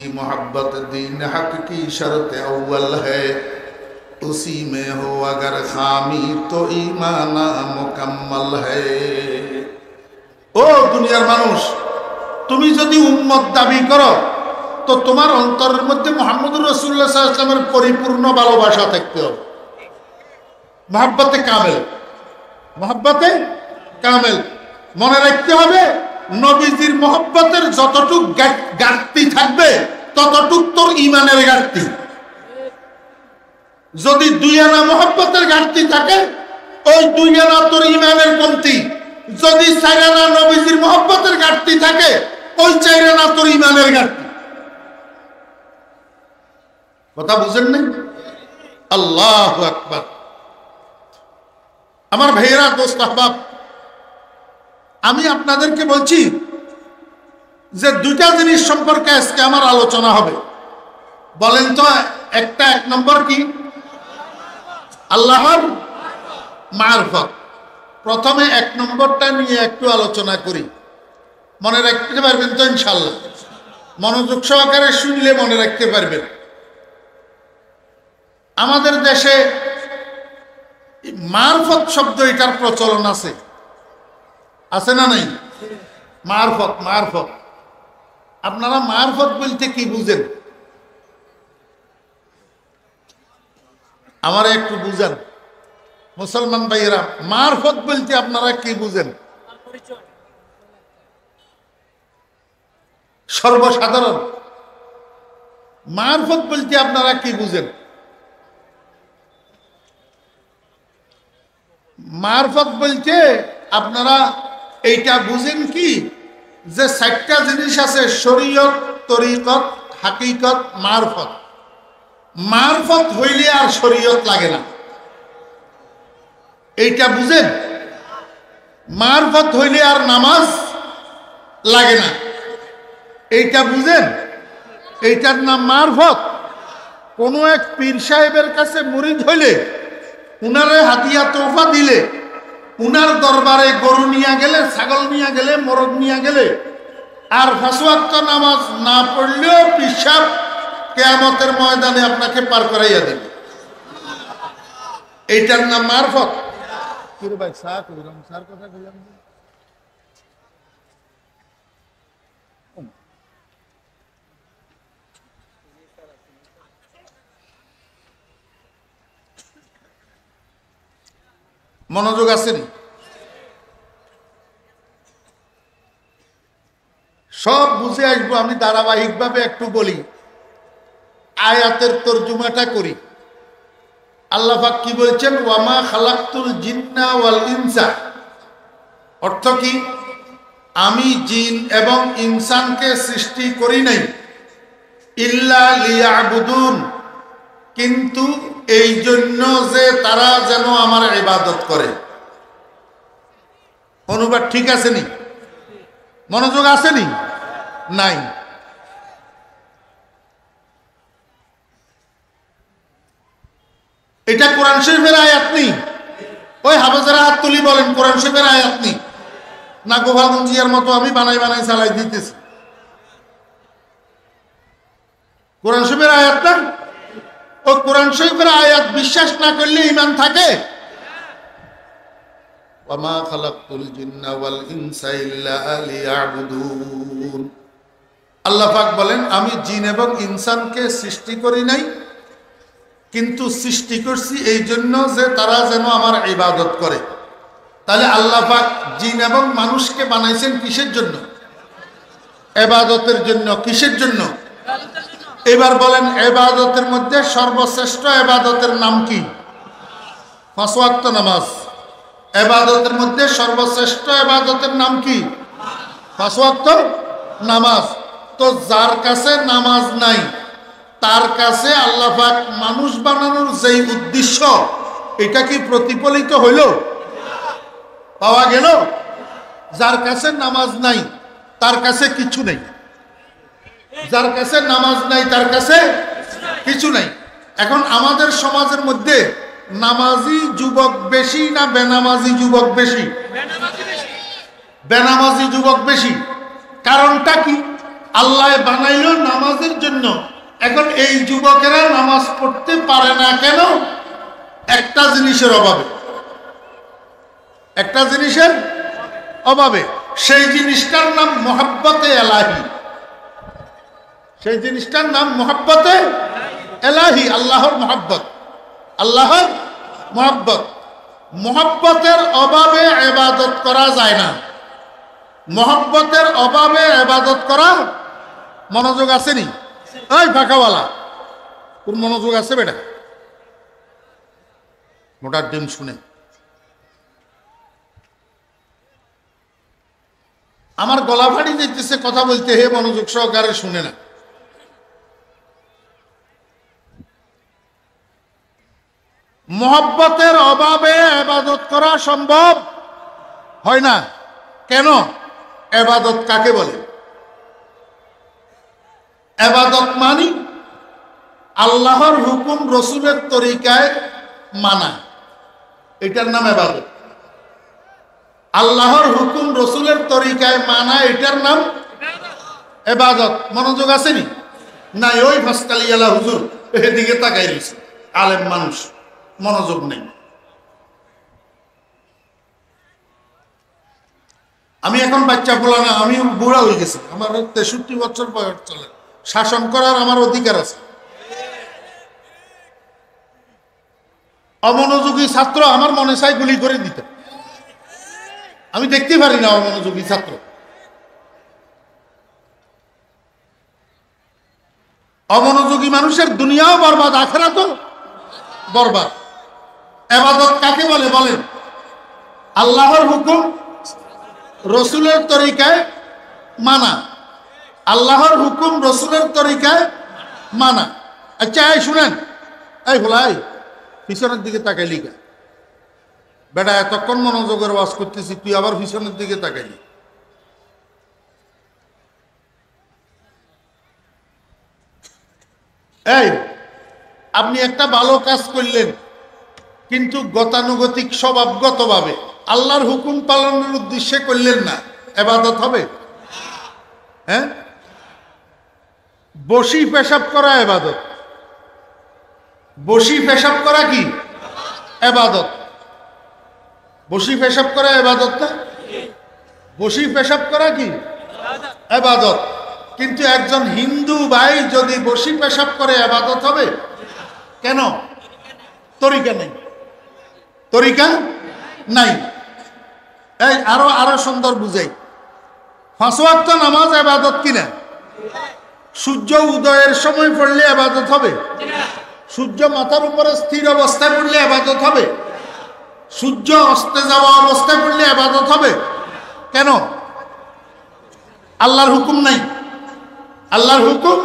मोहब्बत दीन हक की शर्त अव्वल है, उसी में हो अगर खामी तो ईमान मुकम्मल है। ओ दुनियार मानुष, তুমি যদি উম্মত দাবি করো তো তোমার অন্তরের মধ্যে মুহাম্মদুর রাসূলুল্লাহ সাল্লাল্লাহু আলাইহি ওয়াসাল্লামের পরিপূর্ণ ভালোবাসা থাকতে হবে। মহব্বতে কামেল, মহব্বতে কামেল মনে রাখতে হবে। নবীজির মহব্বতের যতটুক ঘাটতি থাকবে ততটুক তোর ঈমানের ঘাটতি। যদি দুই আনা মহব্বতের ঘাটতি থাকে ওই দুই আনা তোর ঈমানের কমতি। যদি চার আনা নবীজির মহব্বতের ঘাটতি থাকে ওই চার আনা তোর ঈমানের ঘাটতি। কথা বুঝেন নাই? আল্লাহু আকবার। আমার ভাইয়েরা, দোস্ত আহবাব, আমি আপনাদেরকে বলছি যে দুইটা জিনিস সম্পর্কে আজকে আমার আলোচনা হবে। বলেন তো, এক নম্বর কি? আল্লাহর মারফত। প্রথমে এক নম্বরটা নিয়ে একটু আলোচনা করি। মনে রাখতে পারবেন তো ইনশাআল্লাহ? মনোযোগ সহকারে শুনলে মনে রাখতে পারবেন। আমাদের দেশে মারফত শব্দ এটার প্রচলন আছে, আছে না নাই? মারফত, মারফত। আপনারা মারফত বলতে কি বুঝেন? আমারে একটু বুঝেন মুসলমান ভাইয়েরা, মারফত বলতে আপনারা কি বুঝেন? সর্বসাধারণ মারফত বলতে আপনারা কি বুঝেন? মারফত বলতে আপনারা এইটা বুঝেন কি, যে চারটা জিনিস আছে: শরীয়ত, তরিকত, হাকিকত, মারফত। মারফত হইলে আর শরীয়ত লাগে না, এইটা বুঝেন? মারফত হইলে আর নামাজ লাগে না, এইটা বুঝেন? এইটার নাম মারফত। কোনো এক পীর সাহেবের কাছে মুরিদ হইলে, উনারে হাতিয়া তোফা দিলে, উনার দরবারে গরু নিয়ে গেলে, ছাগল নিয়ে গেলে, মোরগ নিয়ে গেলে, আর 5 ওয়াক্ত নামাজ না পড়লেও পীর সাহেব কিয়ামতের ময়দানে আপনাকে পার করাইয়া দেবে। এইটার নাম মারফত। মনোযোগ আছেন? সব বুঝে আসবো, আমি ধারাবাহিকভাবে একটু বলি, আয়াতের তরজমাটা করি। আল্লাহ পাক কি বলছেন? ওয়ামা খালাকতুল জিন্না ওয়াল ইনসা। অর্থ কি? আমি জিন এবং ইনসানকে সৃষ্টি করি নাই ইল্লা লিয়াবুদুন, কিন্তু এই জন্য যে তারা যেন আমার ইবাদত করে। অনুবাদ ঠিক আছে নি? মনোযোগ আসেনি? নাই। এটা কোরআন শরীফের আয়াত নেই। ওই হাফেজেরা হাত তুলি বলেন কোরআন শরীফের আয়াত নেই না? গোপালগঞ্জিয়ার মতো আমি বানাই বানাই চালাই দিতেছি। কোরআন শরীফের আয়াত না? ও কোরআন শরীফের আয়াত বিশ্বাস না করলে ঈমান থাকে? ওয়ামা খালাকতুল জিন্না ওয়াল ইনসা ইল্লা লিয়াবুদুন। আল্লাহ পাক বলেন, আমি জিন এবং ইনসানকে সৃষ্টি করি নাই, কিন্তু সৃষ্টি করছি এই জন্য যে তারা যেন আমার ইবাদত করে। তাহলে আল্লাহ পাক জিন এবং মানুষকে বানাইছেন কিসের জন্য? ইবাদতের জন্য। কিসের জন্য? এবার বলেন, ইবাদতের মধ্যে সর্বশ্রেষ্ঠ ইবাদতের নাম কি? 5 ওয়াক্ত নামাজ। ইবাদতের মধ্যে সর্বশ্রেষ্ঠ ইবাদতের নাম কি? 5 ওয়াক্ত নামাজ। তো যার কাছে নামাজ নাই তার কাছে আল্লাহ পাক মানুষ বানানোর যেই উদ্দেশ্য, এটা কি প্রতিফলিত হইল? পাওয়া গেল? যার কাছে নামাজ নাই তার কাছে কিছু নেই। যার কাছে নামাজ নাই তার কাছে কিছু নাই। এখন আমাদের সমাজের মধ্যে নামাজি যুবক বেশি না বেনামাজি যুবক বেশি? বেনামাজি যুবক বেশি। কারণটা কি? আল্লাহ বানাইলো নামাজের জন্য। এখন এই যুবকেরা নামাজ পড়তে পারে না কেন? একটা জিনিসের অভাবে, একটা জিনিসের অভাবে। সেই জিনিসটার নাম মোহাব্বতে এলাহি। সেই জিনিসটার নাম মোহাব্বতে এলাহি, আল্লাহর মোহাব্বত, আল্লাহর মোহাব্বত। মোহাব্বতের অভাবে ইবাদত করা যায় না। মোহাব্বতের অভাবে ইবাদত করা, মনোযোগ আসেনি? ওই ফাঁকাওয়ালা, তোর মনোযোগ আছে বেটা? মোটার ডিম শুনে আমার গলা ফাড়ি যেতেছে কথা বলতে, হে মনোযোগ সহকারে শুনে না। মোহাব্বতের অভাবে ইবাদত করা সম্ভব হয় না। কেন? ইবাদত কাকে বলে? ইবাদত মানি আল্লাহর হুকুম রসুলের তরিকায় মানা, এটার নাম ইবাদত। আল্লাহর হুকুম রসুলের তরিকায় মানা, এটার নাম ইবাদত। মনোযোগ আসেনি? নাই। ওই ফাসকালিয়ালা হুজুর এদিকে তাকাই রয়েছে, আলেম মানুষ, মনোযোগ নেই। আমি এখন বাচ্চা বলা না, আমি বুড়া হয়ে গেছি, আমার 63 বছর বয়স চলে। শাসন করার আমার অধিকার আছে। অমনোযোগী ছাত্র আমার মনে চাই গুলি করে দিত। আমি দেখতে পারি না অমনোযোগী ছাত্র। অমনোযোগী মানুষের দুনিয়াও বরবাদ, আখিরাতও বরবাদ। ইবাদত কাকে বলে বলেন? আল্লাহর হুকুম রসুলের তরিকায় মানা, আল্লাহর হুকুম রসুলের তরিকায় মানা। আচ্ছা এই শুনেন, এই ভোলাই পিছনের দিকে তাকাইলি কা? বেটা এতক্ষণ মনোযোগের ওয়াজ করতেছি, তুই আবার পিছনের দিকে তাকাইলি। এই আপনি একটা ভালো কাজ করলেন, কিন্তু গতানুগতিক স্বভাবগতভাবে আল্লাহর হুকুম পালনের উদ্দেশ্যে করলেন না, ইবাদত হবে? হ্যাঁ, বসি পেশাব করা ইবাদত। বসি পেশাব করা কি ইবাদত? বসি পেশাব করা ইবাদত না? বসি পেশাব করা কি ইবাদত? কিন্তু একজন হিন্দু ভাই যদি বসি পেশাব করে ইবাদত হবে? কেন? তরিকা নেই, তরিকা নাই। এই আরো সুন্দর বুঝাই। 5 ওয়াক্ত নামাজ ইবাদত কিনা? সূর্য উদয়ের সময় পড়লে ইবাদত হবে? সূর্য মাথার উপরে স্থির অবস্থায় পড়লে ইবাদত হবে? সূর্য অস্তে যাওয়া অবস্থায় পড়লে ইবাদত হবে? কেন? আল্লাহর হুকুম নাই, আল্লাহর হুকুম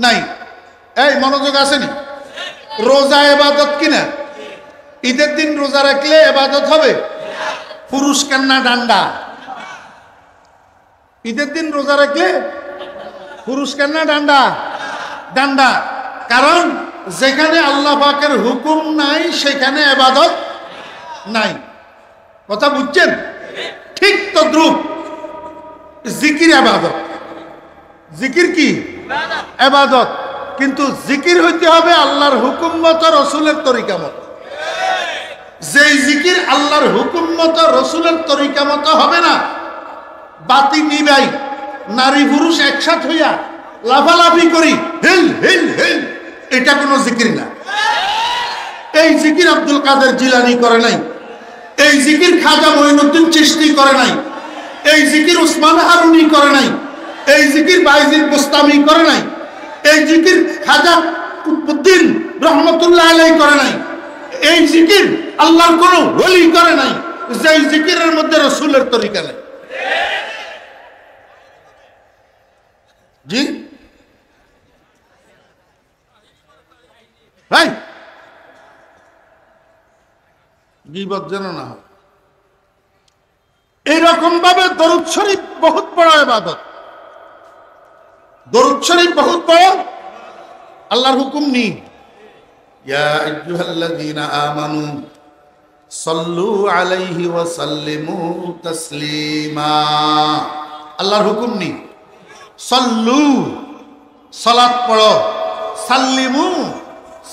নাই। এই মনোযোগ আসেনি? রোজা ইবাদত কিনা? ঈদের দিন রোজা রাখলে ইবাদত হবে? পুরুষ কান্না ডান্ডা। ঈদের দিন রোজা রাখলে পুরুষ কান্না ডান্ডা, ডান্ডা। কারণ যেখানে আল্লাহ পাকের হুকুম নাই সেখানে ইবাদত নাই। কথা বুঝছেন? ঠিক তদ্রূপ জিকির ইবাদত। জিকির কি? ইবাদত। কিন্তু জিকির হইতে হবে আল্লাহর হুকুম মতো, রসুলের তরিকা মতো। যেই জিকির আল্লাহর হুকুম মতো, রসুলের তরিকা মতো হবে না, বাতি নিবাই নারী পুরুষ একসাথ হইয়া লাফালাফি করি, হিল হিল হিল, এটা কোনো জিকির না। এই জিকির আব্দুল কাদের জিলানী করে নাই, এই জিকির খাজা মঈনুদ্দিন চিশতি করে নাই, এই জিকির উসমান হারুনি করে নাই, এই জিকির বাইজিদ বুস্তামি করে নাই, এই জিকির খাজা কুতুবউদ্দিন রহমতুল্লাহ আলাইহি করে নাই, এই জিকির আল্লাহর কোন ওলি করে নাই, যেই জিকিরের মধ্যে রাসূলের তরিকা নাই। জি ভাই, গীবত যেন না হয়। এইরকম ভাবে দরুদ শরীফ বহুত বড় ইবাদত। দরুদ শরীফ বহুত বড়, আল্লাহর হুকুম নেই। ইয়া আইয়ুহাল্লাযীনা আমানু সাল্লু আলাইহি ওয়া সাল্লিমু তাসলিমা। আল্লাহর হুকুম নেই। সল্লু সালাত পড়ো, সাল্লিমু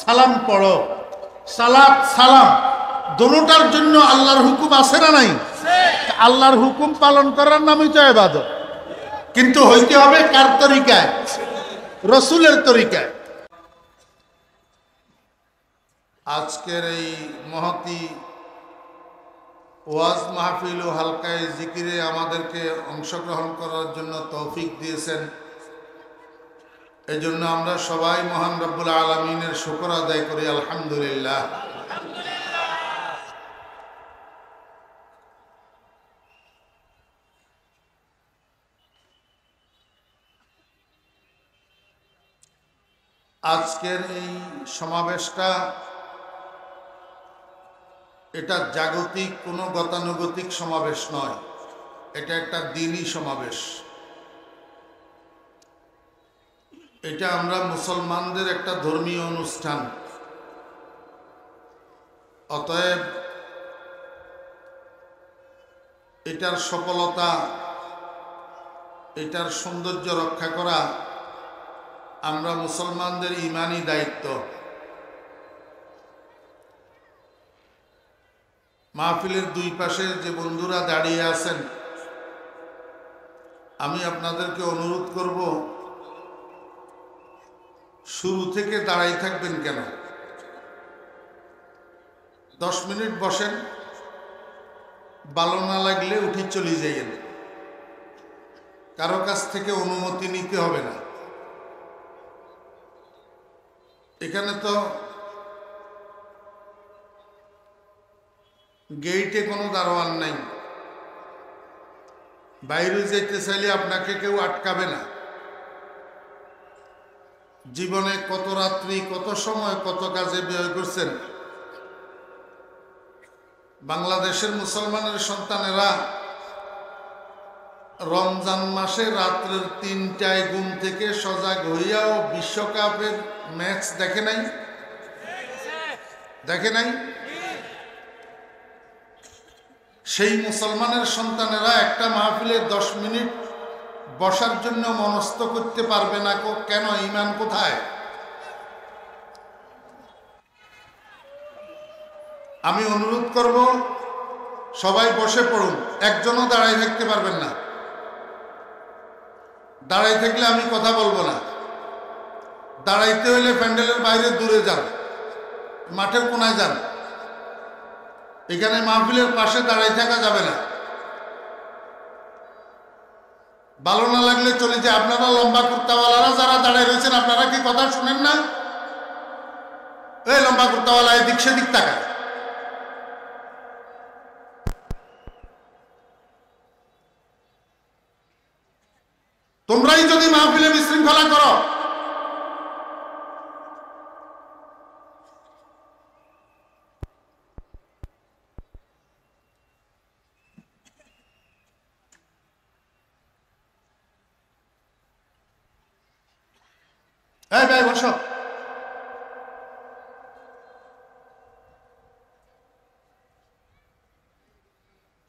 সালাম পড়ো। সালাত সালাম দোনোটার জন্য আল্লাহর হুকুম আছে না নাই? আল্লাহর হুকুম পালন করার নামই তো ইবাদত, কিন্তু হইতে হবে কার তরিকায়? রসুলের তরিকায়। আজকের এই মহতি ওয়াজ মাহফিল ও হালকায় জিকিরে আমাদেরকে অংশগ্রহণ করার জন্য তৌফিক দিয়েছেন। এই জন্য আমরা সবাই মহান রব্বুল আলামিনের শুকর আদায় করি, আলহামদুলিল্লাহ। আজকের এই সমাবেশটা এটা জাগতিক কোনো গতানুগতিক সমাবেশ নয়, এটা একটা দ্বীনি সমাবেশ। এটা আমরা মুসলমানদের একটা ধর্মীয় অনুষ্ঠান। অতএব এটার সফলতা, এটার সৌন্দর্য রক্ষা করা আমরা মুসলমানদের ঈমানি দায়িত্ব। মাহফিলের দুই পাশে যে বন্ধুরা দাঁড়িয়ে আছেন, আমি আপনাদেরকে অনুরোধ করব, শুরু থেকে দাঁড়াই থাকবেন কেন? 10 মিনিট বসেন, ভালো না লাগলে উঠে চলে যাইয়েন। কারো কাছ থেকে অনুমতি নিতে হবে না। এখানে তো গেইটে কোনো দারোয়ান নাই, বাইরে যেতে চাইলে আপনাকে কেউ আটকাবে না। জীবনে কত রাত্রি, কত সময়, কত কাজে ব্যয় করছেন। বাংলাদেশের মুসলমানের সন্তানেরা রমজান মাসে রাত্রের 3টায় ঘুম থেকে সজাগ হইয়াও বিশ্বকাপের ম্যাচ দেখে নাই? দেখে নাই? সেই মুসলমানের সন্তানেরা একটা মাহফিলে 10 মিনিট বসার জন্য মনস্থ করতে পারবে না কেন? ঈমান কোথায়? আমি অনুরোধ করব, সবাই বসে পড়ুন, একজনও দাঁড়ায় থাকতে পারবেন না। দাঁড়াই থাকলে আমি কথা বলবো না। দাঁড়াইতে হইলে প্যান্ডেলের বাইরে দূরে যান, মাঠের কোনায় যান। এখানে মাহফিলের পাশে দাঁড়াই থাকা যাবে না। ভালো না লাগলে চলে যায়। আপনারা লম্বা কুর্তাওয়ালারা যারা দাঁড়ায় রয়েছেন, আপনারা কি কথা শুনেন না? এই লম্বা কুর্তাওয়ালা এদিক সেদিক তাকায়। তোমরাই যদি মাহফিলে বিশৃঙ্খলা করো, এই ভাই বসো।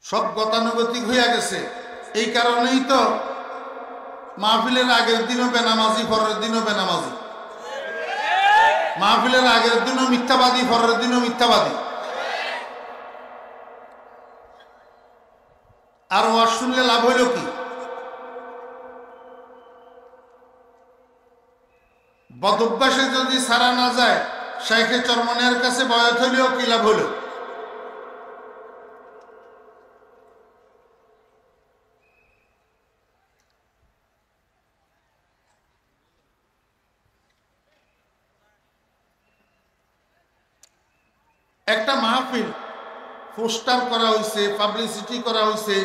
সব গতানুগতিক হইয়া গেছে। এই কারণেই তো মাহফিলের আগের দিনও বেনামাজি, পরের দিনও বেনামাজি। মাহফিলের আগের দিনও মিথ্যাবাদী, পরের দিনও মিথ্যাবাদী। আর ওয়াজ শুনলে লাভ হইল কি? বদভ্যাসে যদি সারা না যায়, শাইখে চরমনের কাছে বয়াত হইলেও কি লাভ হইল? একটা মাহফিল পোস্টার করা হয়েছে, পাবলিসিটি করা হয়েছে,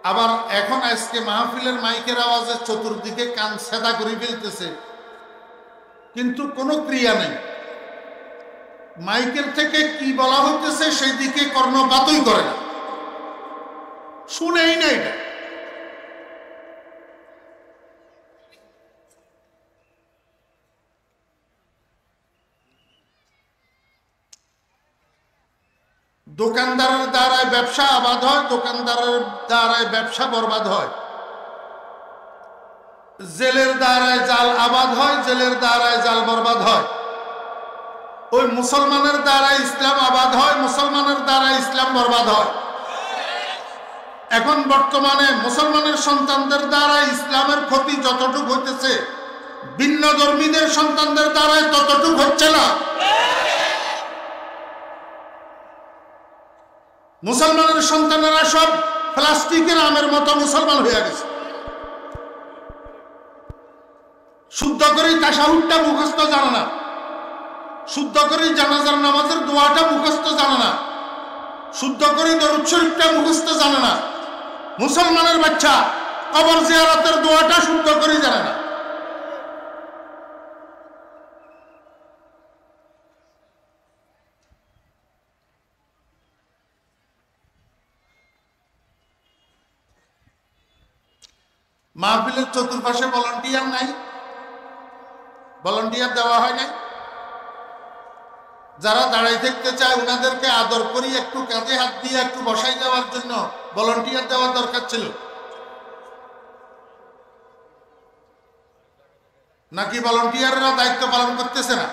আবার এখন আজকে মাহফিলের মাইকের আওয়াজে চতুর্দিকে কান সেদা করে ফেলতেছে, কিন্তু কোনো ক্রিয়া নেই। মাইকের থেকে কি বলা হইতেছে সেই দিকে কর্ণপাতই করে না, শুনেই না। এটা দোকানদারের দ্বারায় ব্যবসা আবাদ হয়, দোকানদারের দ্বারায় ব্যবসা বরবাদ হয়। জেলের দ্বারায় জাল আবাদ হয়, জেলের দ্বারায় জাল বরবাদ হয়। ওই মুসলমানের দ্বারা ইসলাম আবাদ হয়, মুসলমানের দ্বারা ইসলাম বরবাদ হয়। এখন বর্তমানে মুসলমানের সন্তানদের দ্বারা ইসলামের ক্ষতি যতটুকু হইতেছে, ভিন্ন ধর্মীদের সন্তানদের দ্বারাই ততটুকু হচ্ছে না। মুসলমানের সন্তানেরা সব প্লাস্টিকের আমের মতো মুসলমান হয়ে গেছে। শুদ্ধ করে তাশাহুদটা মুখস্থ জানে না, শুদ্ধ করে জানাজার নামাজের দোয়াটা মুখস্থ জানে না, শুদ্ধ করে দরুদ শরীফটা মুখস্থ জানে না। মুসলমানের বাচ্চা কবর জিয়ারতের দোয়াটা শুদ্ধ করে জানে না। মাহফিলের চতুর্পাশে ভলান্টিয়ার নাই, ভলান্টিয়ার দেওয়া হয় নাই। যারা দাঁড়াই থাকতে চায় ওনাদেরকে আদর করি একটু কাঁধে হাত দিয়ে একটু বসাই দেওয়ার জন্য ভলান্টিয়ার দেওয়া দরকার ছিল, নাকি ভলান্টিয়াররা দায়িত্ব পালন করতেছে না?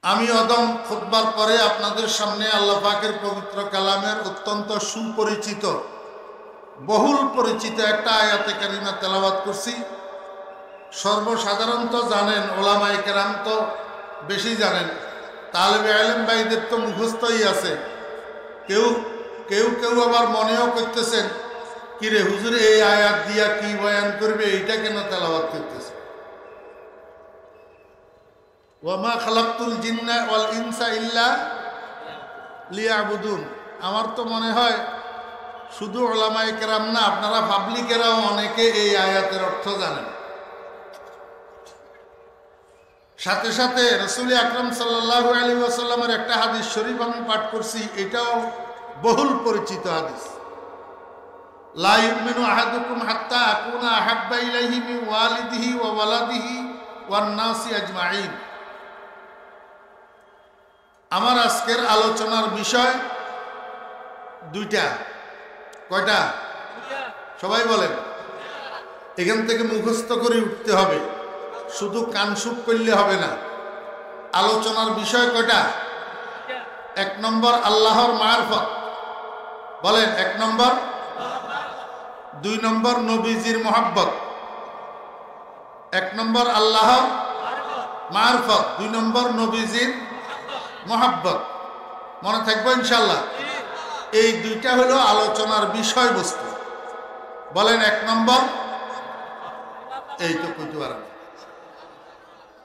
আমি অদম খুতবার পরে আপনাদের সামনে আল্লাহ পাকের পবিত্র কালামের অত্যন্ত সুপরিচিত, বহুল পরিচিত একটা আয়াতে কারিমা তেলাওয়াত করছি। সর্বসাধারণত জানেন, ওলামায়ে কেরাম তো বেশি জানেন, তালেবে ইলম ভাইদের তো মুখস্থই আছে। কেউ কেউ কেউ আবার মনেও করতেছেন, কিরে হুজুর এই আয়াত দিয়া কি বয়ান করবে, এইটা কেন তেলাওয়াত করতেছে? ওয়ামা খালাকতুল জিন্না ওয়াল ইনসা ইল্লা লিয়াবুদুন। আমার তো মনে হয় শুধু ওলামায়ে কেরাম না, আপনারা পাবলিকেরাও অনেকে এই আয়াতের অর্থ জানেন। সাথে সাথে রাসূল আকরাম সাল্লাল্লাহু আলাইহি ওয়াসাল্লামের একটা হাদিস শরীফ আমি পাঠ করছি, এটাও বহুল পরিচিত হাদিস। লা ইউমিনু আহাদুকুম হাত্তা আকুনা আহাব্বা ইলাইহি মিন ওয়ালিদিহি ওয়া ওয়ালাদিহি ওয়ান নাসি আজমাইন। আমার আজকের আলোচনার বিষয় দুইটা। কয়টা? সবাই বলেন। এখান থেকে মুখস্থ করে উঠতে হবে, শুধু কানসুপ করলে হবে না। আলোচনার বিষয় কয়টা? এক নম্বর আল্লাহর মারফত, বলেন এক নম্বর। দুই নম্বর নবীজির মহব্বত। এক নম্বর আল্লাহর মারফত, দুই নম্বর নবীজির মহব্বত। মনে থাকবো ইনশাল্লাহ? এই দুইটা হলো আলোচনার বিষয়বস্তু। বলেন এক নম্বর। এই তো কইতে পারেন,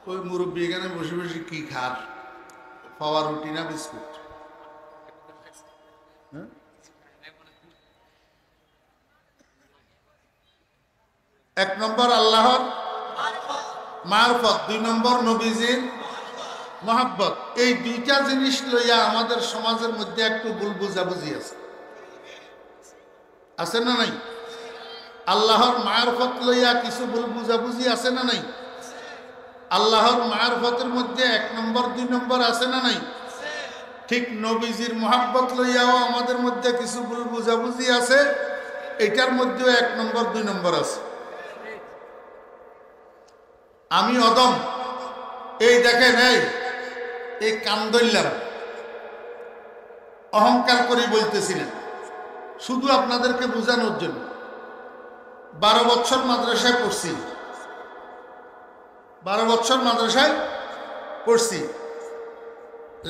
ওই মুরব্বী এখানে বসে বসে কি খার, পাওয়া রুটি না বিস্কুট? এক নম্বর আল্লাহর মারফত, দুই নম্বর নবীজির মহব্বত। এই দুইটা জিনিস লইয়া আমাদের সমাজের মধ্যে একটু ভুল বুঝাবুঝি আছে না নাই? আল্লাহর মারফত লইয়া কিছু ভুল বুঝাবুঝি আছে না নাই? আল্লাহর মারফতের মধ্যে এক নম্বর দুই নম্বর আছে না নাই? ঠিক নবীজির মহব্বত লইয়াও আমাদের মধ্যে কিছু ভুল বুঝাবুঝি আছে, এটার মধ্যেও এক নম্বর দুই নম্বর আছে। আমি অদম, এই দেখেন, এই কান ধরলাম, অহংকার করে বলতেছি না, শুধু আপনাদেরকে বোঝানোর জন্য। 12 বছর মাদ্রাসায় পড়ছি, 12 বছর মাদ্রাসায় পড়ছি।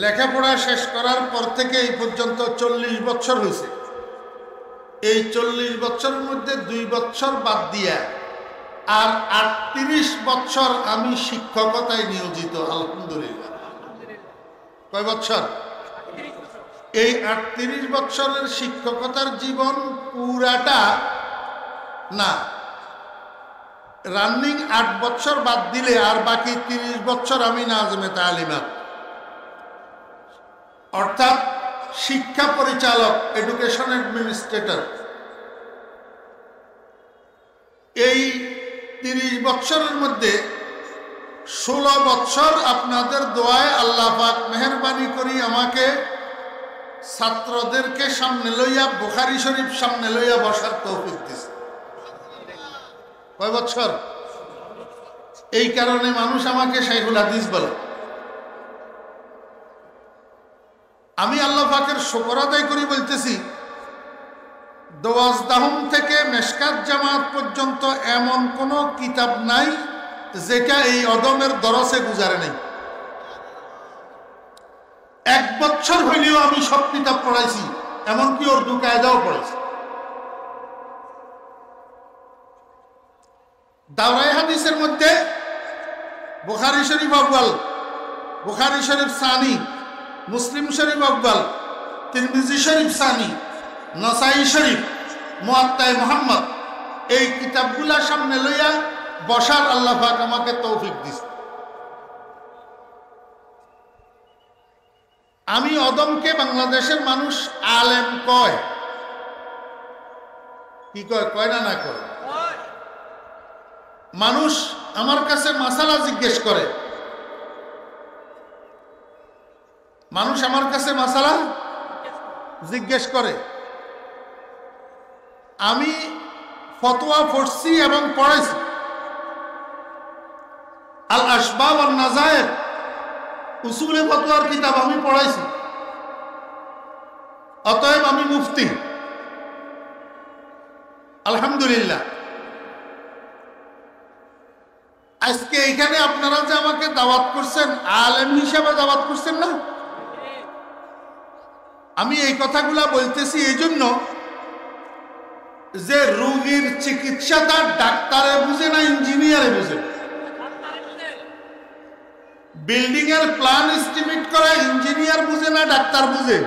লেখাপড়া শেষ করার পর থেকে এই পর্যন্ত 40 বছর হয়েছে। এই 40 বছরের মধ্যে 2 বছর বাদ দিয়া আর 38 বছর আমি শিক্ষকতায় নিয়োজিত, আলহামদুলিল্লাহ। কয় বছর? এই 38 বছরের শিক্ষকতার জীবন পুরাটা না, রানিং 8 বছর বাদ দিলে আর বাকি 30 বছর আমি নাজমে তালিমাত, অর্থাৎ শিক্ষা পরিচালক, এডুকেশন অ্যাডমিনিস্ট্রেটর। এই 30 বছরের মধ্যে 16 বছর আপনাদের দোয়ায় আল্লাহ পাক মেহেরবানি করি আমাকে ছাত্রদেরকে সামনে লইয়া বুখারী শরীফ সামনে লইয়া বসার তৌফিক দিছে। কয় বছর? এই কারণে মানুষ আমাকে শাইখুল হাদিস বলে। আমি আল্লাহ পাকের শুকর আদায় করি বলতেছি, দোয়াজদাহুম থেকে মেশকাত জামাত পর্যন্ত এমন কোন কিতাব নাই যেটা এই অদমের দরসে গুজারে নেই। 1 বছর হইলেও আমি সব কিতাব পড়াইছি, এমনকি উর্দু কায়দাও পড়াইছি। দাওরায়ে হাদিসের মধ্যে বুখারী শরীফ আউয়াল, বুখারী শরীফ সানি, মুসলিম শরীফ আউয়াল, তিরমিজি শরীফ সানি, নাসাই শরীফ, মুয়াত্তা মুহাম্মদ, এই কিতাবগুলা সামনে লইয়া বসার আল্লাহ পাক আমাকে তৌফিক দিছে। আমি অদমকে বাংলাদেশের মানুষ আলেম কয়, কি কয়? কয় না? না কয়? মানুষ আমার কাছে মাসালা জিজ্ঞেস করে, মানুষ আমার কাছে মাসালা জিজ্ঞেস করে। আমি ফতোয়া পড়ছি এবং পড়াইছি। আল আসবাব ওয়ান নাজায়ের উসুলে ফতোয়ার কিতাব আমি পড়াইছি। অতএব আমি মুফতি, আলহামদুলিল্লাহ। আজকে এখানে আপনারা যে আমাকে দাওয়াত করছেন, আলেম হিসাবে দাওয়াত করছেন না? আমি এই কথাগুলা বলতেছি এই জন্য যে রোগীর চিকিৎসা তার ডাক্তারে বুঝে না ইঞ্জিনিয়ারে বুঝে। বিল্ডিং এর প্ল্যান এস্টিমেট করে ইঞ্জিনিয়ার বুঝে না ডাক্তার বুঝে।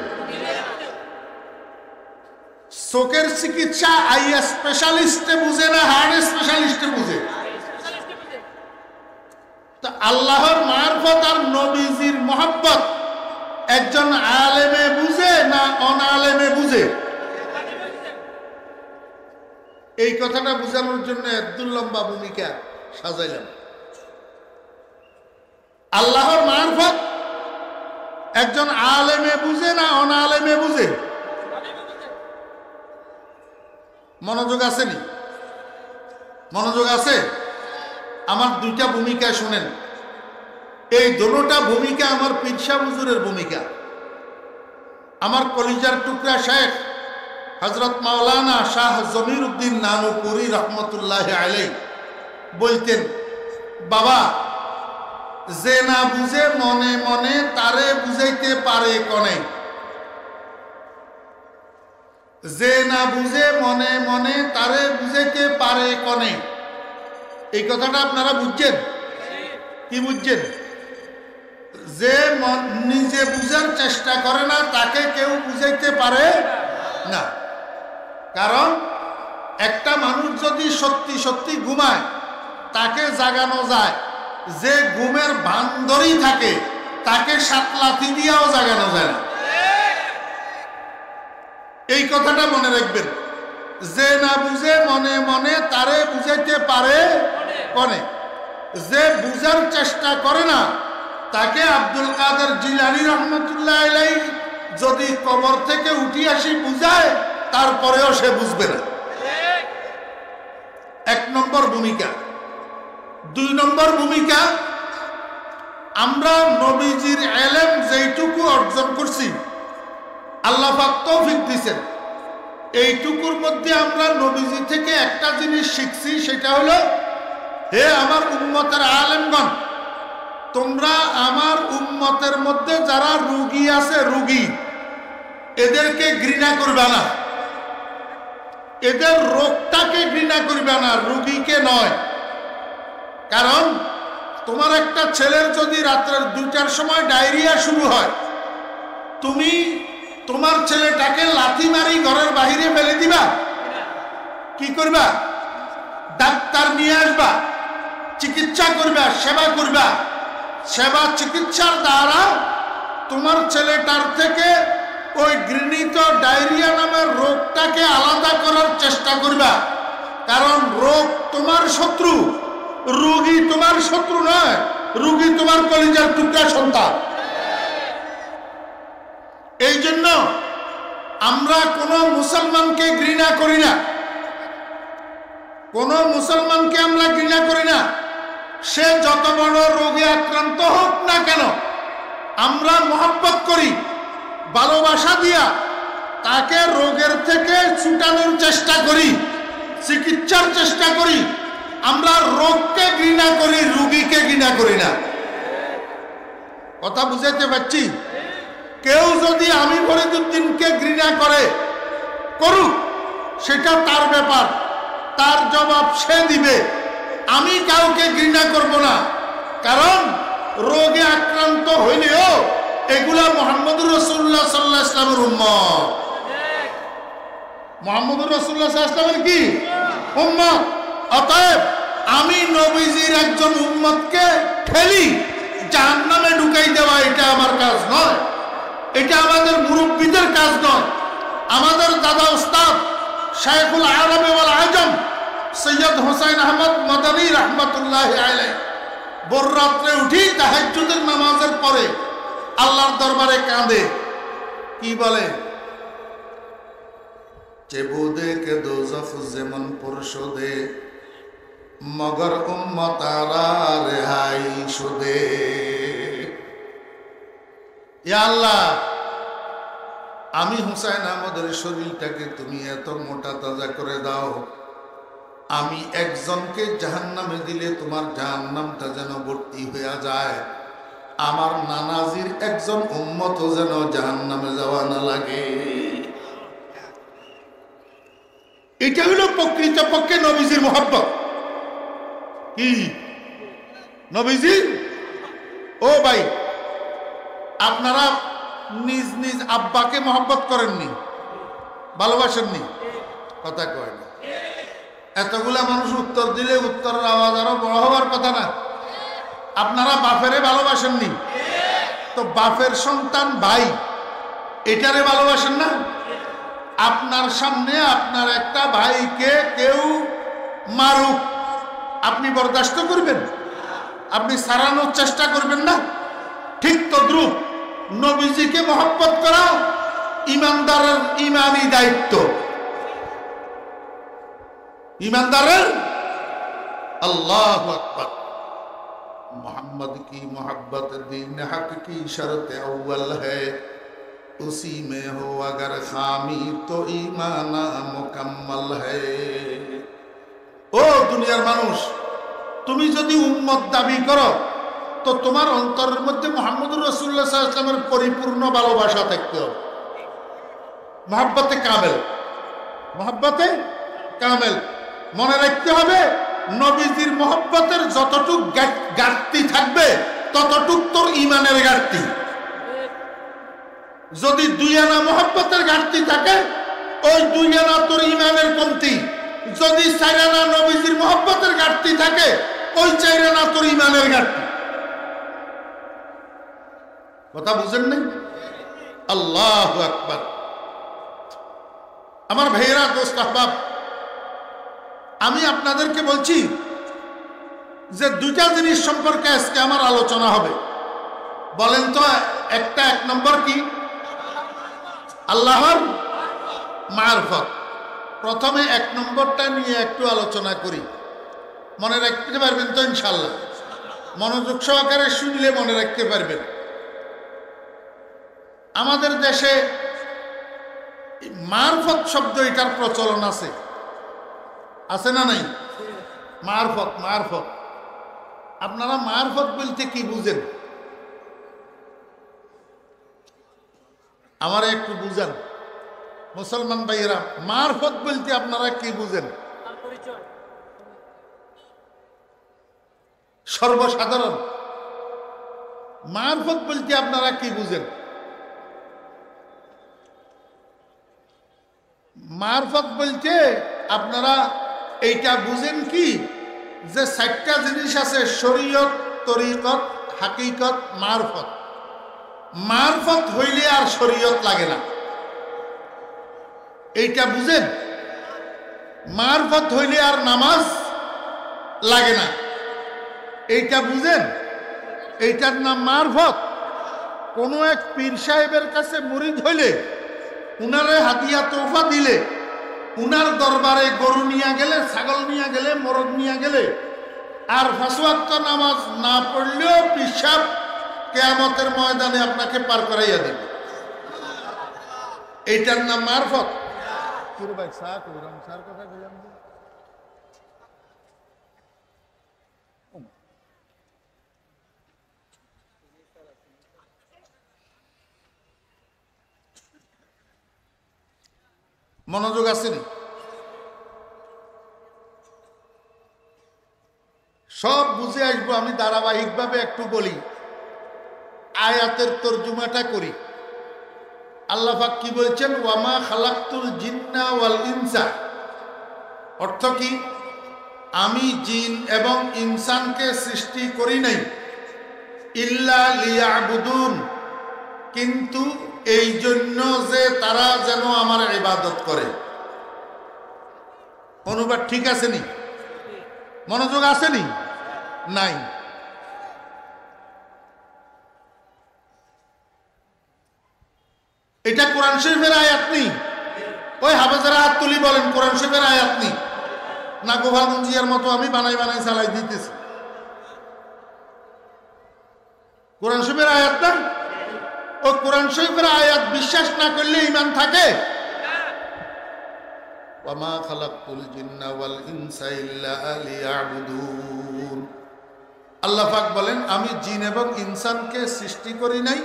চোখের চিকিৎসা আই স্পেশালিস্টে বুঝে না হার্ট স্পেশালিস্টে বুঝে। তো আল্লাহর মারফত আর নবীজির মহব্বত একজন আলেমে বুঝে না অনালেমে বুঝে? এই কথাটা বোঝানোর জন্য একদম লম্বা ভূমিকা সাজাইলাম। আল্লাহর মারফত একজন আলেমে বুঝে না অনালেমে বুঝে? মনোযোগ আসেনি? মনোযোগ আছে? আমার 2টা ভূমিকা শুনেন। এই দুটোটা ভূমিকা আমার পীর সাহেব হুজুরের ভূমিকা। আমার কলিজার টুকরা শেখ হযরত মাওলানা শাহ জমির উদ্দিন নানুপুরি রহমতুল্লাহ আলাইহি বলতেন, বাবা, যে না বুঝে মনে মনে তারে বুঝাইতে পারে কনে। যে না বুঝে মনে মনে তারে বুঝাইতে পারে কনে। এই কথাটা আপনারা বুঝছেন? কি বুঝছেন? যে নিজে বুঝার চেষ্টা করে না তাকে কেউ বুঝাইতে পারে না। কারণ একটা মানুষ যদি সত্যি সত্যি ঘুমায়, তাকে জাগানো যায়। যে ঘুমের ভান ধরেই থাকে তাকে 7 লাথি দিয়েও জাগানো যায় না। এই কথাটা মনে রাখবেন। যে না বুঝে মনে মনে তারে বুঝাইতে পারে কনে। যে বুঝার চেষ্টা করে না তাকে আব্দুল কাদের জিলানী রহমতুল্লাহ আলাইহি যদি কবর থেকে উঠি আসি বুঝায়, তারপরেও সে বুঝবে না। 1 নম্বর ভূমিকা। 2 নম্বর ভূমিকা, আমরা নবীজির ইলম যেইটুকু অর্জন করছি, আল্লাহ পাক তৌফিক দিয়েছেন, এইটুকুর মধ্যে আমরা নবীজি থেকে একটা জিনিস শিখছি। সেটা হলো, হে আমার উম্মতের আলেমগণ, তোমরা আমার উম্মতের মধ্যে যারা রোগী আছে, রোগী, এদেরকে ঘৃণা করবে না। এদের রোগটাকে ঘৃণা করবে না, রোগীকে নয়। কারণ তোমার একটা ছেলের যদি রাত্রের 2টার সময় ডায়রিয়া শুরু হয়, তুমি তোমার ছেলেটাকে লাথি মারি ঘরের বাহিরে ফেলে দিবা? কি করবা? ডাক্তার নিয়ে আসবা, চিকিৎসা করবা, সেবা করবা। সেবা চিকিৎসার দ্বারা তোমার ছেলেটার থেকে ওই ঘৃণিত ডায়রিয়া নামের রোগটাকে আলাদা করার চেষ্টা করবা। কারণ রোগ তোমার শত্রু, রোগী তোমার শত্রু নয়। রোগী তোমার কলিজার টুকরা সন্তান। এই জন্য আমরা কোন মুসলমানকে ঘৃণা করি না, কোন মুসলমানকে আমরা ঘৃণা করি না। সে যত বড় রোগে আক্রান্ত হোক না কেন, আমরা মহব্বত করি, ভালোবাসা দিয়া তাকে রোগের থেকে ছুটানোর চেষ্টা করি, চিকিৎসার চেষ্টা করি। আমরা রোগকে ঘৃণা করি, রোগীকে ঘৃণা করি না। কথা বুঝাইতে পারছি? কেউ যদি আমি ফরিদউদ্দিনকে ঘৃণা করে, করুক, সেটা তার ব্যাপার, তার জবাব সে দিবে। আমি কাউকে ঘৃণা করব না, কারণ রোগে আক্রান্ত হইলেও এগুলা মুহাম্মদুর রাসূলুল্লাহ সাল্লাল্লাহু আলাইহি ওয়াসাল্লামের উম্মত। মুহাম্মদুর রাসূলুল্লাহ সাল্লাল্লাহু আলাইহি ওয়াসাল্লাম কি উম্মত? অতএব আমি নবীজির একজন উম্মতকে ঠেলি জাহান্নামে ঢুকাই দেওয়া এটা আমার কাজ নয়, এটা আমাদের মুরব্বীদের কাজ নয়। আমাদের দাদা উস্তাদ শাইখুল আরব ওয়াল আজম সৈয়দ হোসেন আহমদ মাদানী রাহমাতুল্লাহি আলাইহি ভোর রাত্রে উঠি তাহাজ্জুদের নামাজের পরে আল্লাহর দরবারে কাঁদে, কি বলে? চেবুদে কে দোজখ যেমন পরশোদে, মগর উম্মতারা রেহাই সুদে। ইয়া আল্লাহ, আমি হুসাইন আহমদের শরীরটাকে তুমি এত মোটা তাজা করে দাও, আমি একজনকে জাহান্নামে দিলে তোমার জাহান্নামটা যেন ভর্তি হয়ে যায়, আমার নানাজির একজন উম্মতও যেন জাহান্নামে যাওয়া না লাগে। এটা হলো প্রকৃতপক্ষে নবীজির মহব্বত। কি নবীজি? ও ভাই, আপনারা নিজ নিজ আব্বাকে মহব্বত করেননি, ভালোবাসেননি? কথা কয় না। এতগুলা মানুষ উত্তর দিলে উত্তরের আওয়াজ আরো বড় হওয়ার কথা না? আপনারা বাপেরে ভালোবাসেননি, তো বাপের সন্তান ভাই এটারে ভালোবাসেন না? আপনার সামনে আপনার একটা ভাইকে কেউ মারুক, আপনি বরদাস্ত করবেন? আপনি সারানোর চেষ্টা করবেন না? ঠিক তদ্রুপ নবীজিকে মহব্বত করা ইমানদারের ইমানি দায়িত্ব। ईमानदार अल्लाह अकबर। मोहम्मद की मोहब्बत दीन हक की शर्त अव्वल है, उसी में हो अगर खामी तो ईमान मुकम्मल है। ओ दुनियार मानुष, তুমি যদি উম্মত দাবি করো তো তোমার অন্তরের মধ্যে মুহাম্মদুর রাসূলুল্লাহ সাল্লাল্লাহু আলাইহি ওয়াসাল্লামের পরিপূর্ণ ভালোবাসা থাকতে হবে। মহব্বতে কামেল, মহব্বতে কামেল। মনে রাখতে হবে নবীজির মহব্বতের যতটুক ঘাটতি থাকবে ততটুক তোর ঈমানের ঘাটতি। যদি দুই আনা মহব্বতের ঘাটতি থাকে ওই দুই আনা তোর ঈমানের কমতি। যদি চার আনা নবীজির মহব্বতের ঘাটতি থাকে ওই চার আনা তোর ঈমানের ঘাটতি। কথা বুঝেন নাই? আল্লাহু আকবার। আমার ভাইয়েরা, দোস্ত আহবাব, আমি আপনাদেরকে বলছি যে দুইটা জিনিস সম্পর্কে আজকে আমার আলোচনা হবে। বলেন তো, একটা, এক নম্বর কি? আল্লাহর মারফত। প্রথমে এক নম্বরটা নিয়ে একটু আলোচনা করি। মনে রাখতে পারবেন তো ইনশাল্লাহ? মনোযোগ সহকারে শুনলে মনে রাখতে পারবেন। আমাদের দেশে মারফত শব্দ এটার প্রচলন আছে, আছে না নাই? মারফত, মারফত। আপনারা মারফত বলতে কি বুঝেন? আমারে একটু বুঝান মুসলমান ভাইয়েরা, মারফত বলতে আপনারা কি বুঝেন? সর্বসাধারণ মারফত বলতে আপনারা কি বুঝেন? মারফত বলতে আপনারা এইটা বুঝেন কি, যে চারটা জিনিস আছে: শরীয়ত, তরিকত, হাকিকত, মারফত। মারফত হইলে আর শরীয়ত লাগে না, এইটা বুঝেন? মারফত হইলে আর নামাজ লাগে না, এইটা বুঝেন? এইটার নাম মারফত। কোন এক পীর সাহেবের কাছে মুরিদ হইলে উনারে হাদিয়া তোফা দিলে, উনার দরবারে গরু নিয়ে গেলে, ছাগল নিয়ে গেলে, মোরগ নিয়ে গেলে, আর 5 ওয়াক্ত নামাজ না পড়লেও পিসাব কিয়ামতের ময়দানে আপনাকে পার করাইয়া দিবে। এইটার নাম মারফত। মনোযোগ আসেনি? সব বুঝে আসবো, আমি ধারাবাহিকভাবে একটু বলি, আয়াতের তর্জুমাটা করি। আল্লাহ পাক কি বলছেন? ওয়ামা খালাকতুল জিন্না ওয়াল ইনসা। অর্থ কি? আমি জিন এবং ইনসানকে সৃষ্টি করি নাই ইল্লা লিয়াবুদুন, কিন্তু এই জন্য যে তারা যেন আমার ইবাদত করে। অনুবাদ ঠিক আসেনি? মনোযোগ আসেনি? নাই। এটা কোরআন শরীফের আয়াত নেই। ওই হাফেজেরা হাত তুলি বলেন কোরআন শরীফের আয়াত নেই না? গোপালগঞ্জিয়ার মতো আমি বানাই বানাই চালাই দিতেছি। কোরআন শরীফের আয়াত না? ও কোরআন শরীফের আয়াত বিশ্বাস না করলে ঈমান থাকে? ওয়ামা খালাকতুল জিন্না ওয়াল ইনসা ইল্লা লিয়াবুদুন। আল্লাহ পাক বলেন আমি জিন এবং ইনসানকে সৃষ্টি করি নাই,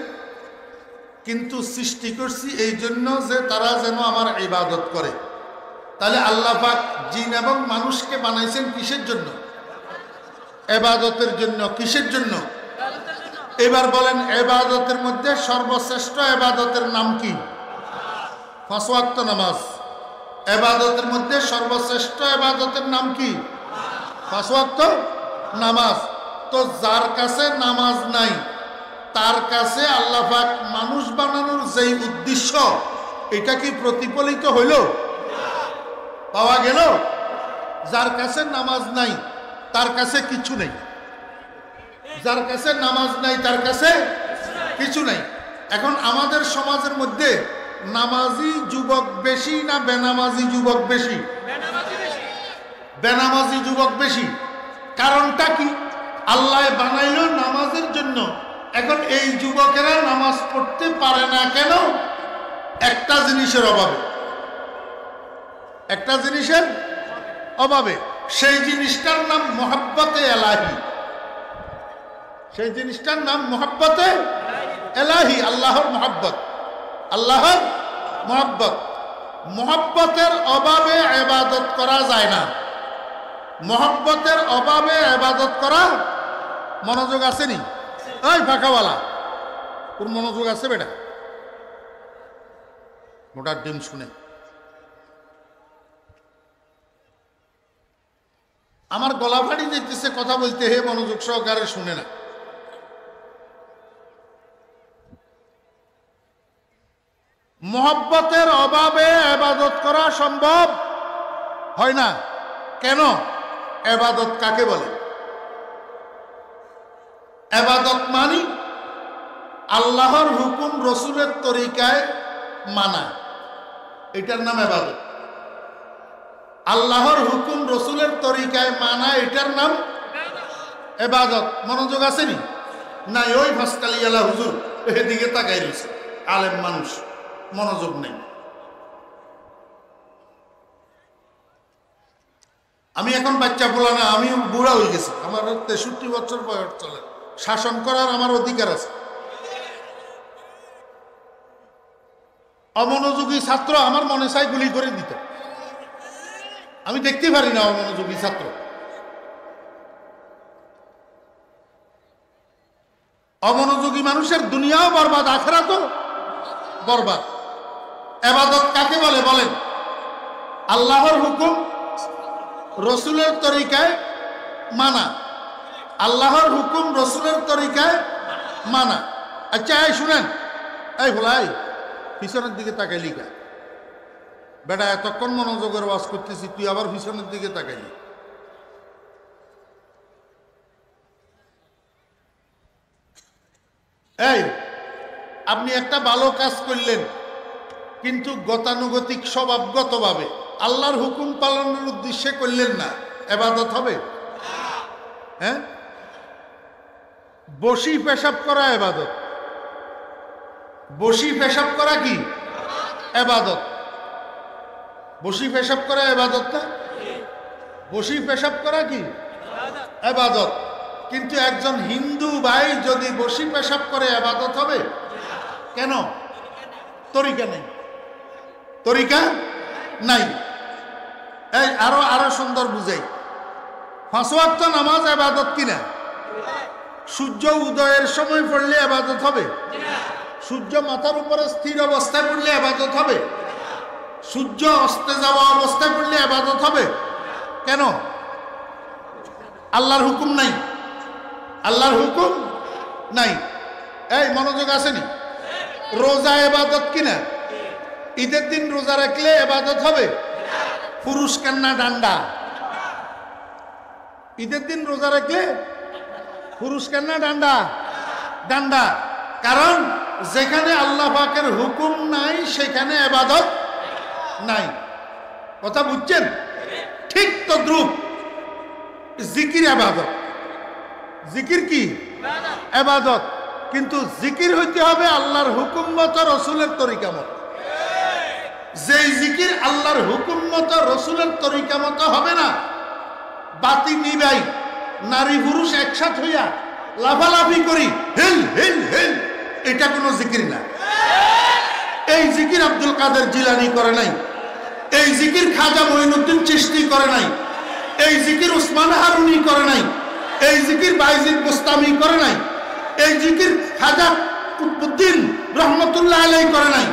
কিন্তু সৃষ্টি করছি এই জন্য যে তারা যেন আমার ইবাদত করে। তাহলে আল্লাহ পাক জিন এবং মানুষকে বানাইছেন কিসের জন্য? ইবাদতের জন্য। কিসের জন্য? এবার বলেন ইবাদতের মধ্যে সর্বশ্রেষ্ঠ ইবাদতের নাম কি? 5 ওয়াক্ত নামাজ। ইবাদতের মধ্যে সর্বশ্রেষ্ঠ ইবাদতের নাম কি? 5 ওয়াক্ত নামাজ। তো যার কাছে নামাজ নাই, তার কাছে আল্লাহ পাক মানুষ বানানোর যেই উদ্দেশ্য, এটা কি প্রতিফলিত হইল? পাওয়া গেল? যার কাছে নামাজ নাই তার কাছে কিছু নেই। যার কাছে নামাজ নাই তার কাছে কিছু নাই। এখন আমাদের সমাজের মধ্যে নামাজি যুবক বেশি না বেনামাজি যুবক বেশি? বেনামাজি যুবক বেশি। কারণটা কি? আল্লাহ বানাইল নামাজের জন্য। এখন এই যুবকেরা নামাজ পড়তে পারে না কেন? একটা জিনিসের অভাবে। একটা জিনিসের অভাবে। সেই জিনিসটার নাম মুহাব্বতে এলাহি। সেই জিনিসটার নাম মুহাব্বতে এলাহি, আল্লাহর মুহাব্বত। আল্লাহর মুহাব্বত। মুহাব্বতের অভাবে ইবাদত করা যায় না। মুহাব্বতের অভাবে ইবাদত করা। মনোযোগ আসেনি? ওই ফাঁকাওয়ালা, তোর মনোযোগ আছে বেটা? মোটার ডিম শুনে আমার গলা ফাড়ি যেতেছে কথা বলতে, হে মনোযোগ সহকারে শুনে না। মুহাব্বতের অভাবে ইবাদত করা সম্ভব হয় না। কেন? ইবাদত কাকে বলে? ইবাদত মানি আল্লাহর হুকুম রসুলের তরিকায় মানা, এটার নাম ইবাদত। আল্লাহর হুকুম রসুলের তরিকায় মানা, এটার নাম ইবাদত। মনোযোগ আসেনি? নাই। ওই ভাস্কালিয়ালা হুজুর এদিকে তাকাই রয়েছে, আলেম মানুষ, মনোযোগ নেই। আমি এখন বাচ্চা বলা না, আমি বুড়া হয়ে গেছি, আমার 63 বছর বয়স চলে। শাসন করার আমার অধিকার আছে। অমনোযোগী ছাত্র আমার মনে চাই গুলি করে দিত। আমি দেখতে পারি না অমনোযোগী ছাত্র। অমনোযোগী মানুষের দুনিয়াও বরবাদ, আখিরাতও বরবাদ। ইবাদত কাকে বলে বলেন? আল্লাহর হুকুম রসুলের তরিকায় মানা। আল্লাহর হুকুম রসুলের তরিকায় মানা। আচ্ছা এই শুনেন, এই ভোলাই পিছনের দিকে তাকাইলি কা? বেটা এতক্ষণ মনোযোগের ওয়াজ করতেছি, তুই আবার পিছনের দিকে তাকাইলি। এই আপনি একটা ভালো কাজ করলেন, কিন্তু গতানুগতিক স্বভাবগতভাবে আল্লাহর হুকুম পালনের উদ্দেশ্যে করলেন না, ইবাদত হবে? হ্যাঁ, বসি পেশাব করা ইবাদত। বসি পেশাব করা কি ইবাদত? বসি পেশাব করা ইবাদত না? বসি পেশাব করা কি ইবাদত? কিন্তু একজন হিন্দু ভাই যদি বসি পেশাব করে ইবাদত হবে? কেন? তরিকা নেই, তরিকা নাই। এই আরো সুন্দর বুঝাই, 5 ওয়াক্ত নামাজ ইবাদত কিনা? সূর্য উদয়ের সময় পড়লে ইবাদত হবে? সূর্য মাথার উপরে স্থির অবস্থায় পড়লে ইবাদত হবে? সূর্য অস্তে যাওয়া অবস্থায় পড়লে ইবাদত হবে? কেন? আল্লাহর হুকুম নাই, আল্লাহর হুকুম নাই। এই মনোযোগ আসেনি? রোজা ইবাদত কিনা? ঈদের দিন রোজা রাখলে ইবাদত হবে? পুরস্কার না ডান্ডা? ঈদের দিন রোজা রাখলে পুরস্কার না ডান্ডা? ডান্ডা। কারণ যেখানে আল্লাহ পাকের হুকুম নাই সেখানে ইবাদত নাই। কথা বুঝছেন? ঠিক তদ্রূপ জিকির ইবাদত। জিকির কি ইবাদত, কিন্তু জিকির হইতে হবে আল্লাহর হুকুম মতো, রসুলের তরিকা মতো। যেই জিকির আল্লাহর হুকুম মতো, রসুলের তরিকা মতো হবে না, বাতি নিবাই নারী পুরুষ একসাথ হইয়া লাফালাফি করি হেল হেল হেল, এটা কোনো জিকির না। এই জিকির আব্দুল কাদের জিলানী করে নাই, এই জিকির খাজা মঈনুদ্দিন চিশতি করে নাই, এই জিকির উসমান হারুনি করে নাই, এই জিকির বাইজিদ বুস্তামি করে নাই, এই জিকির খাজা কুতুবউদ্দিন রহমতুল্লাহ আলাইহি করে নাই,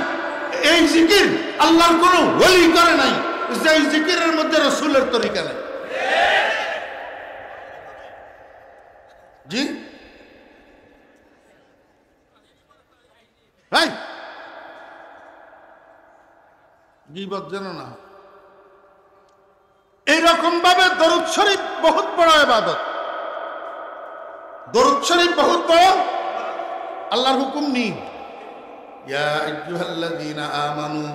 এই জিকির আল্লাহর কোন ওলি করে নাই, যে জিকিরের মধ্যে রাসূলের তরিকা নাই। জি ভাই, গীবত যেন না। এইরকম ভাবে দরুদ শরীফ বহুত বড় ইবাদত। দরুদ শরীফ বহুত বড়, আল্লাহর হুকুম নি ইয়া আইয়ুহাল্লাযীনা আমানু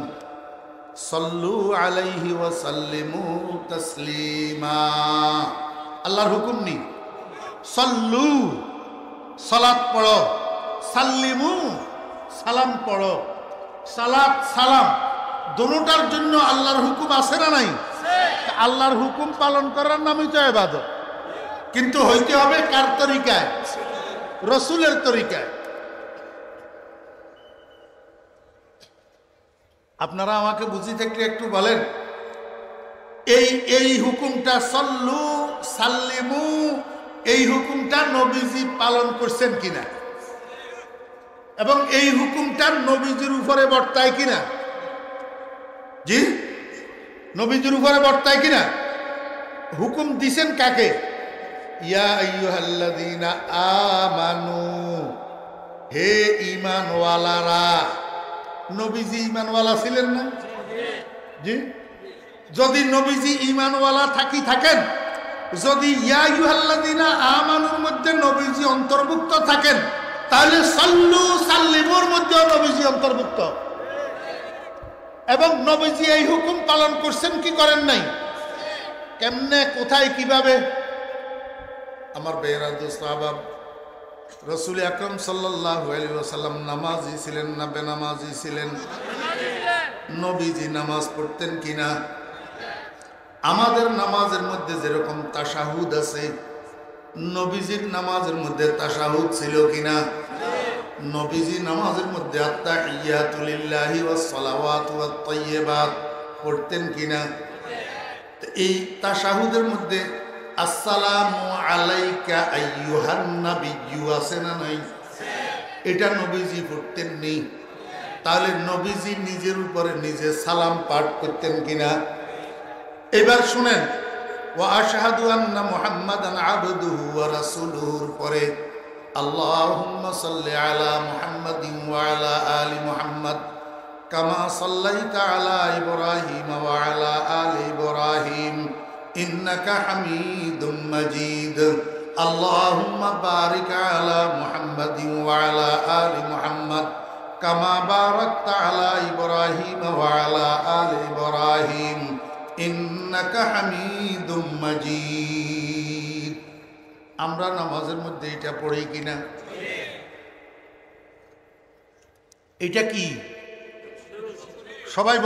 সাল্লু আলাইহি ওয়া সাল্লিমু তাসলিমা। আল্লাহর হুকুম নি সাল্লু সালাত পড়ো, সাল্লিমু সালাম পড়ো। সালাত সালাম দুটোটার জন্য আল্লাহর হুকুম আছে না নাই? আল্লাহর হুকুম পালন করার নামই তো ইবাদত, কিন্তু হইতে হবে কার তরিকায়? রসুলের তরিকায়। আপনারা আমাকে বুঝি থাকলে একটু বলেন, এই হুকুমটা সল্লু সাল্লিমু, এই হুকুমটা নবীজি পালন করছেন কিনা, এবং এই হুকুমটা নবীজির উপরে বর্তায় কিনা? জি, নবীজির উপরে বর্তায় কিনা? হুকুম দিছেন কাকে? ইয়া আইয়ুহাল্লাযীনা আমানু, হে ঈমানওয়ালারা। নবীজি ঈমানওয়ালা ছিলেন না? জি। যদি নবীজি ঈমানওয়ালা থাকেন, যদি ইয়া আইয়ুহাল্লাযীনা আমানুর মধ্যে নবীজি অন্তর্ভুক্ত থাকেন, তাহলে সাল্লু সাল্লিমুর মধ্যেও নবীজি অন্তর্ভুক্ত। এবং নবীজি এই হুকুম পালন করছেন কি করেন নাই? কেমনে, কোথায়, কিভাবে? আমার বেহরা দোস্ত আহবাব, রসুল আকরাম সাল্লাল্লাহু আলাইহি ওয়াসাল্লাম নামাজি ছিলেন না বেনামাজি ছিলেন? নবীজি নামাজ পড়তেন কিনা? আমাদের নামাজের মধ্যে যেরকম তাশাহুদ আছে, নবীজির নামাজের মধ্যে তাশাহুদ ছিল কিনা? নবীজি নামাজের মধ্যে আত্তাহিয়াতু লিল্লাহি ওয়াস সালাওয়াতু ওয়াত তাইয়্যিবাত পড়তেন কিনা? এই তাশাহুদের মধ্যে আসসালামু আলাইকা আইয়ুহান নাবিয়্যু আছে না নাই? এটা নবীজি পড়তেন নি। তাহলে নবীজি নিজের উপরে নিজে সালাম পাঠ করতেন কিনা? এবার শুনেন, ওয়া আশহাদু আন্না মুহাম্মাদান আবদুহু ওয়া রাসূলুহুর পরে আল্লাহুম্মা সাল্লি আলা মুহাম্মাদিন ওয়া আলা আলি মুহাম্মাদ কামা সাল্লাইতা আলা ইব্রাহিম ওয়া আলা আলি ইব্রাহিম ইন্নাকা হামিদুম মাজিদ। আল্লাহুম্মা বারিক আলা মুহাম্মাদিন ওয়া আলা আলি মুহাম্মাদ কামা বারাকতা আলা ইব্রাহিম ওয়া আলা আলি ইব্রাহিম ইন্নাকা হামিদুম মাজিদ। আমরা নামাজের মধ্যে এটা পড়ি কিনা? এটা কি সবাই